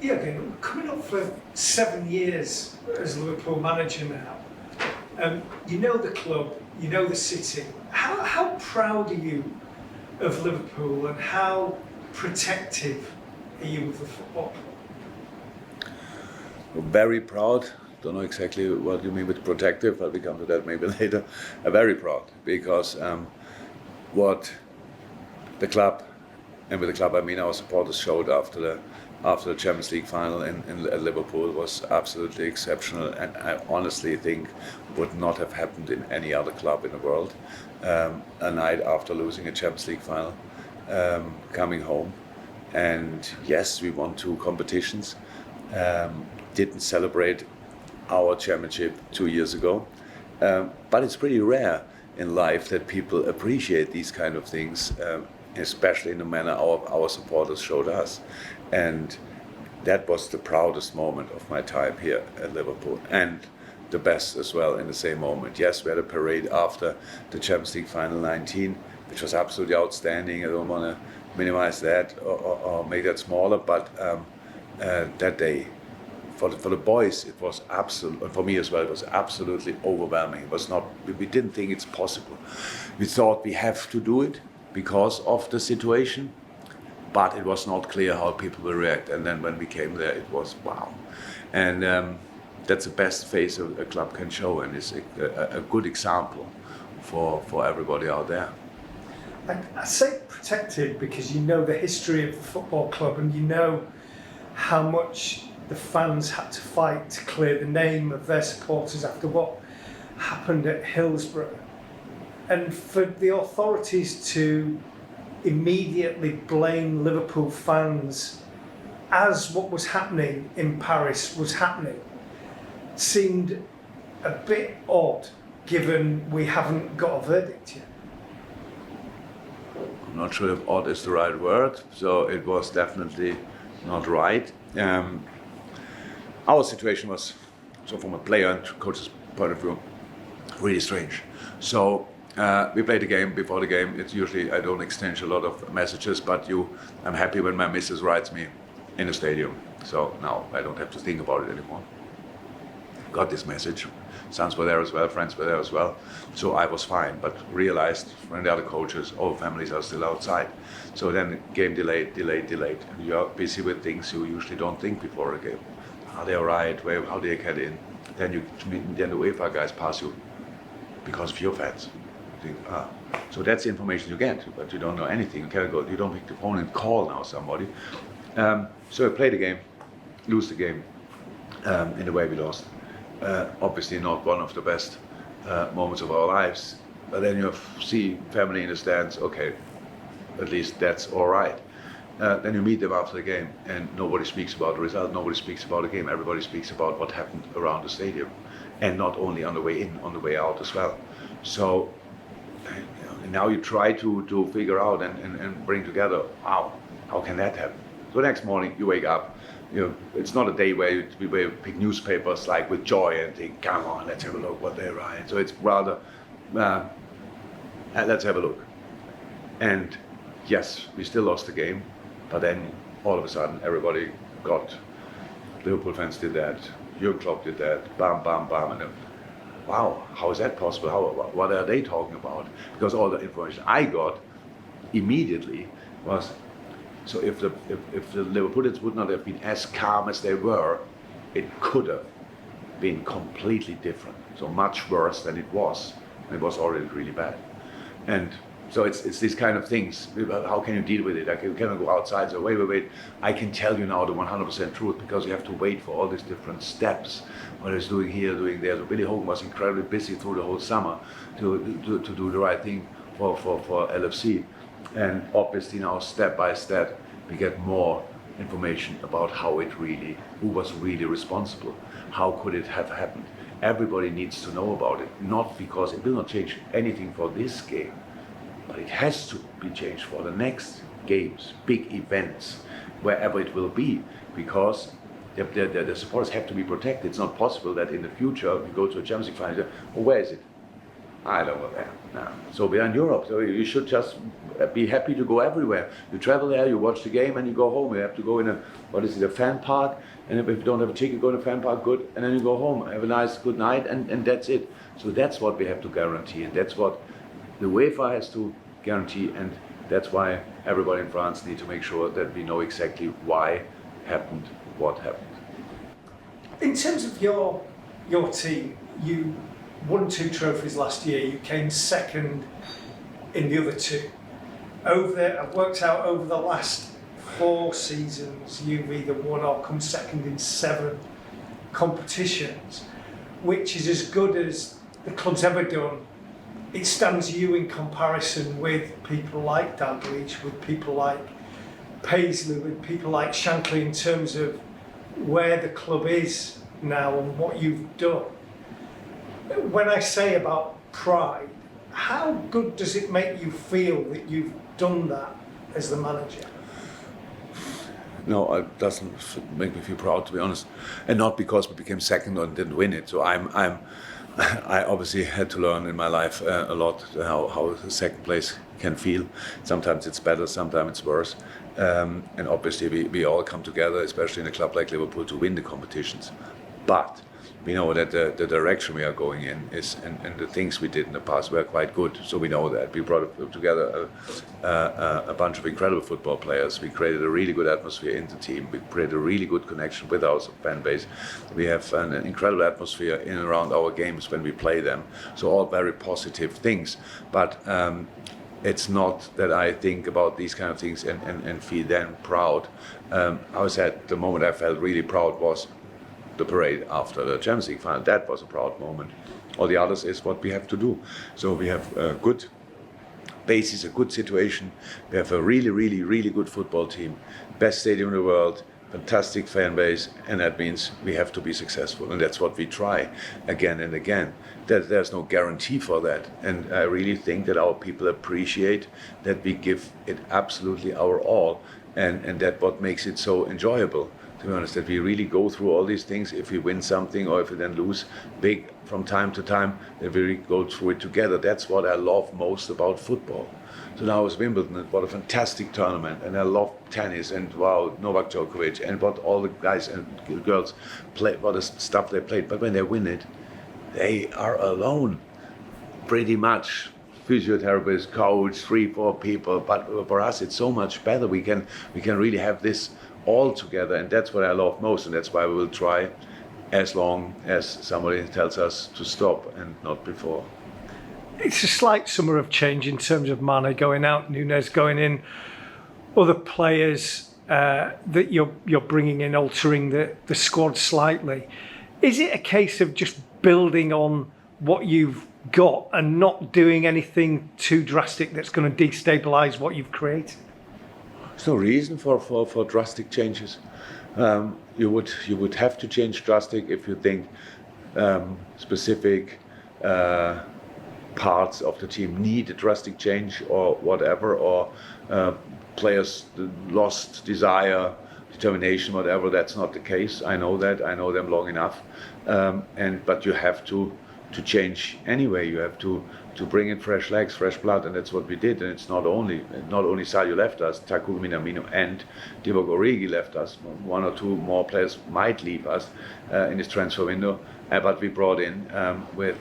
Yeah, okay, coming up for 7 years as Liverpool manager now, you know the club, you know the city. How proud are you of Liverpool and how protective are you of the football club? Very proud. Don't know exactly what you mean with protective. I'll come to that maybe later. Very proud because what the club, and with the club I mean our supporters, showed after the Champions League final at Liverpool was absolutely exceptional, and I honestly think would not have happened in any other club in the world. A night after losing a Champions League final, coming home, and yes, we won 2 competitions. Didn't celebrate our championship 2 years ago, but it's pretty rare in life that people appreciate these kind of things, especially in the manner our supporters showed us. And that was the proudest moment of my time here at Liverpool, and the best as well in the same moment. Yes, we had a parade after the Champions League final 19, which was absolutely outstanding. I don't want to minimize that or make that smaller, but that day, for the boys, it was absolutely, for me as well, it was absolutely overwhelming. It was not, we didn't think it's possible. We thought we have to do it because of the situation, but it was not clear how people will react. And then when we came there, it was wow. And that's the best face a club can show, and it's a good example for everybody out there. I say protected because you know the history of the football club and you know how much the fans had to fight to clear the name of their supporters after what happened at Hillsborough. And for the authorities to immediately blame Liverpool fans as what was happening in Paris was happening seemed a bit odd, given we haven't got a verdict yet. I'm not sure if odd is the right word, so it was definitely not right. Our situation was, so from a player and coach's point of view, really strange. So we played the game. Before the game, it's usually, I don't exchange a lot of messages, but I'm happy when my missus writes me in the stadium. So now I don't have to think about it anymore. Got this message. Sons were there as well, friends were there as well. So I was fine, but realized when the other coaches, all families are still outside. So then game delayed. And you're busy with things you usually don't think before a game. Are they all right? How do they get in? Then the UEFA guys pass you because of your fans. You think, so that's the information you get, but you don't know anything. You can't go. You don't pick the phone and call now somebody. So I play the game, lose the game in the way we lost. Obviously not one of the best moments of our lives. But then you see family in the stands. Okay, at least that's all right. Then you meet them after the game, and nobody speaks about the result. Nobody speaks about the game. Everybody speaks about what happened around the stadium, and not only on the way in, on the way out as well. So now you try to figure out and bring together. Wow, how can that happen? So next morning you wake up. It's not a day where you pick newspapers like with joy and think, come on, let's have a look what they write. So it's rather, let's have a look. And yes, we still lost the game, but then all of a sudden everybody got, Liverpool fans did that, Jurgen Klopp did that, bam, bam, bam, and then, wow, how is that possible? What are they talking about? Because all the information I got immediately was, so if the Liverpoolians would not have been as calm as they were, it could have been completely different. So much worse than it was. It was already really bad. And so it's these kind of things. How can you deal with it? You cannot go outside. So wait. I can tell you now the 100% truth because you have to wait for all these different steps. What he's doing here, doing there. So Billy Hogan was incredibly busy through the whole summer to do the right thing for LFC. And obviously now step by step we get more information about who was really responsible. How could it have happened? Everybody needs to know about it. Not because it will not change anything for this game, but it has to be changed for the next games, big events, wherever it will be, because the supporters have to be protected. It's not possible that in the future we go to a Champions League final and say, oh, where is it? I don't go there. No. So we are in Europe, so you should just be happy to go everywhere. You travel there, you watch the game, and you go home. You have to go in a fan park, and if you don't have a ticket, go in a fan park, good, and then you go home, have a nice, good night, and that's it. So that's what we have to guarantee, and that's what the UEFA has to guarantee, and that's why everybody in France needs to make sure that we know exactly why happened, what happened. In terms of your team, you won 2 trophies last year. You came second in the other 2. I've worked out over the last 4 seasons, you've either won or come second in 7 competitions, which is as good as the club's ever done. It stands you in comparison with people like Dalglish, with people like Paisley, with people like Shankly, in terms of where the club is now and what you've done. When I say about pride, how good does it make you feel that you've done that as the manager? No, it doesn't make me feel proud, to be honest, and not because we became second and didn't win it. So I obviously had to learn in my life a lot how the second place can feel. Sometimes it's better, sometimes it's worse, and obviously we all come together, especially in a club like Liverpool, to win the competitions. But we know that the direction we are going in is, and the things we did in the past were quite good. So we know that. We brought together a bunch of incredible football players. We created a really good atmosphere in the team. We created a really good connection with our fan base. We have an incredible atmosphere in and around our games when we play them. So all very positive things. But it's not that I think about these kind of things and feel then proud. I was at the moment I felt really proud was the parade after the Champions League final. That was a proud moment. All the others is what we have to do. So we have a good basis, a good situation. We have a really, really, really good football team, best stadium in the world, fantastic fan base, and that means we have to be successful, and that's what we try again and again. There's no guarantee for that, and I really think that our people appreciate that we give it absolutely our all, and that what makes it so enjoyable. To be honest, that we really go through all these things. If we win something or if we then lose big from time to time, that we really go through it together. That's what I love most about football. So now it's Wimbledon, what a fantastic tournament, and I love tennis, and wow, Novak Djokovic, and what all the guys and girls play, what the stuff they played. But when they win it, they are alone, pretty much. Physiotherapist, coach, 3-4 people. But for us, it's so much better. We can really have this all together, and that's what I love most, and that's why we will try as long as somebody tells us to stop and not before. It's a slight summer of change in terms of Mane going out, Nunez going in, other players that you're bringing in, altering the squad slightly. Is it a case of just building on what you've got and not doing anything too drastic that's going to destabilise what you've created? There's no reason for drastic changes. You would have to change drastic if you think specific parts of the team need a drastic change or whatever, or players lost desire, determination, whatever. That's not the case. I know that. I know them long enough. But you have to change anyway. You have to bring in fresh legs, fresh blood, and that's what we did. And it's not only Sadio left us, Takumi Minamino and Divock Origi left us. 1 or 2 more players might leave us in this transfer window, but we brought in with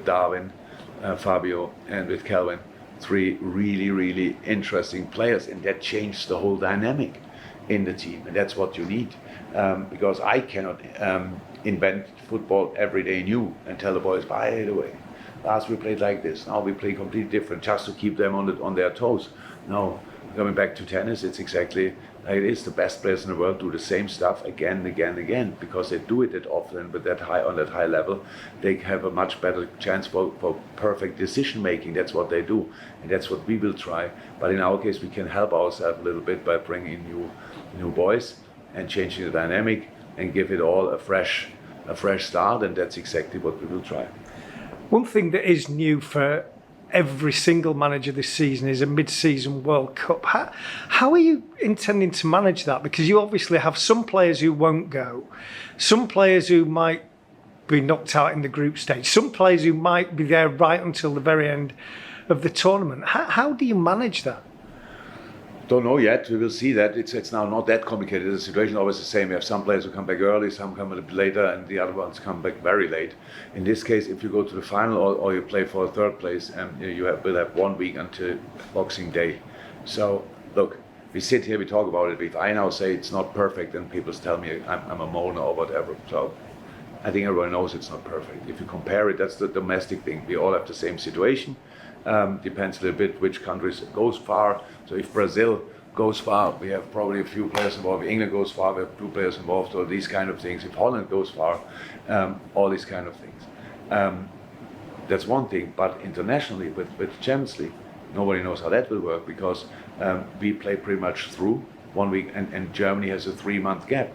Darwin, Fabio, and with Calvin 3 really, really interesting players, and that changed the whole dynamic in the team, and that's what you need, because I cannot invent football every day new and tell the boys, by the way, last we played like this, now we play completely different, just to keep them on their toes. No, coming back to tennis, it's exactly like it is. The best players in the world do the same stuff again and again and again, because they do it that often, but on that high level, they have a much better chance for perfect decision making. That's what they do, and that's what we will try. But in our case, we can help ourselves a little bit by bringing new boys and changing the dynamic and give it all a fresh start, and that's exactly what we will try. One thing that is new for every single manager this season is a mid-season World Cup. How are you intending to manage that? Because you obviously have some players who won't go, some players who might be knocked out in the group stage. Some players who might be there right until the very end of the tournament. How do you manage that? Don't know yet. We will see that. It's now not that complicated. The situation is always the same. You have some players who come back early, some come a little bit later, and the other ones come back very late. In this case, if you go to the final or you play for a third place, will have 1 week until Boxing Day. So look, we sit here, we talk about it. If I now say it's not perfect, then people tell me I'm a moaner or whatever. So I think everyone knows it's not perfect. If you compare it, that's the domestic thing. We all have the same situation. Depends a little bit which countries goes far. So if Brazil goes far, we have probably a few players involved. If England goes far, we have 2 players involved. Or these kind of things. If Holland goes far, all these kind of things. That's one thing. But internationally, with Champions League, nobody knows how that will work because we play pretty much through 1 week, and Germany has a 3-month gap.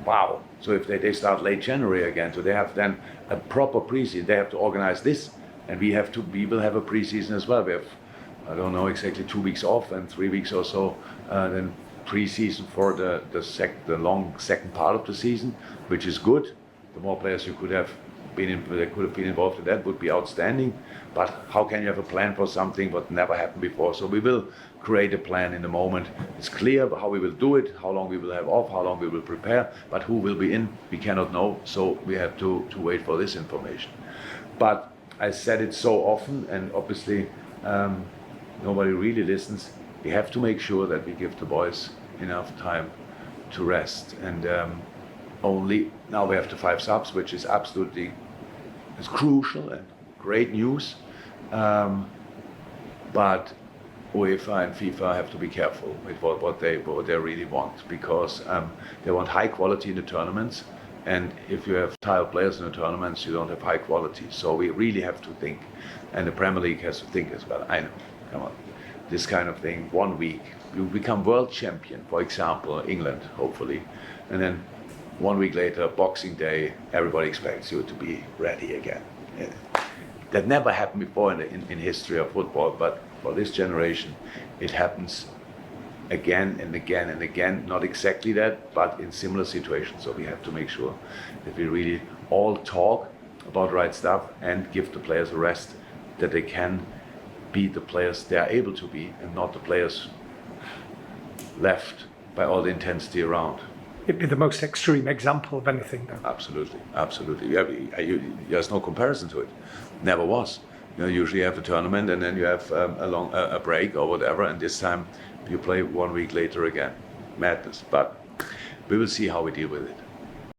Wow! So if they start late January again, so they have then a proper pre-season. They have to organize this. And we will have a pre-season as well. We have, I don't know exactly, 2 weeks off and 3 weeks or so, then pre-season for the long second part of the season, which is good. The more players you could have been involved in that would be outstanding. But how can you have a plan for something what never happened before? So we will create a plan in the moment. It's clear how we will do it, how long we will have off, how long we will prepare, but who will be in, we cannot know. So we have to wait for this information. But I said it so often, and obviously nobody really listens. We have to make sure that we give the boys enough time to rest. And only now we have the 5 subs, which is absolutely crucial and great news. But UEFA and FIFA have to be careful with what they really want, because they want high quality in the tournaments. And if you have tile players in the tournaments, you don't have high quality. So we really have to think, and the Premier League has to think as well. I know, come on, this kind of thing. 1 week, you become world champion, for example, England, hopefully, and then 1 week later, Boxing Day, everybody expects you to be ready again. Yeah. That never happened before in history of football, but for this generation, it happens again and again and again, not exactly that, but in similar situations. So we have to make sure that we really all talk about the right stuff and give the players a rest, that they can be the players they are able to be, and not the players left by all the intensity around. It'd be the most extreme example of anything, though. Absolutely, absolutely. There's no comparison to it. Never was. Usually you have the tournament and then you have a break or whatever, and this time you play 1 week later again. Madness. But we will see how we deal with it.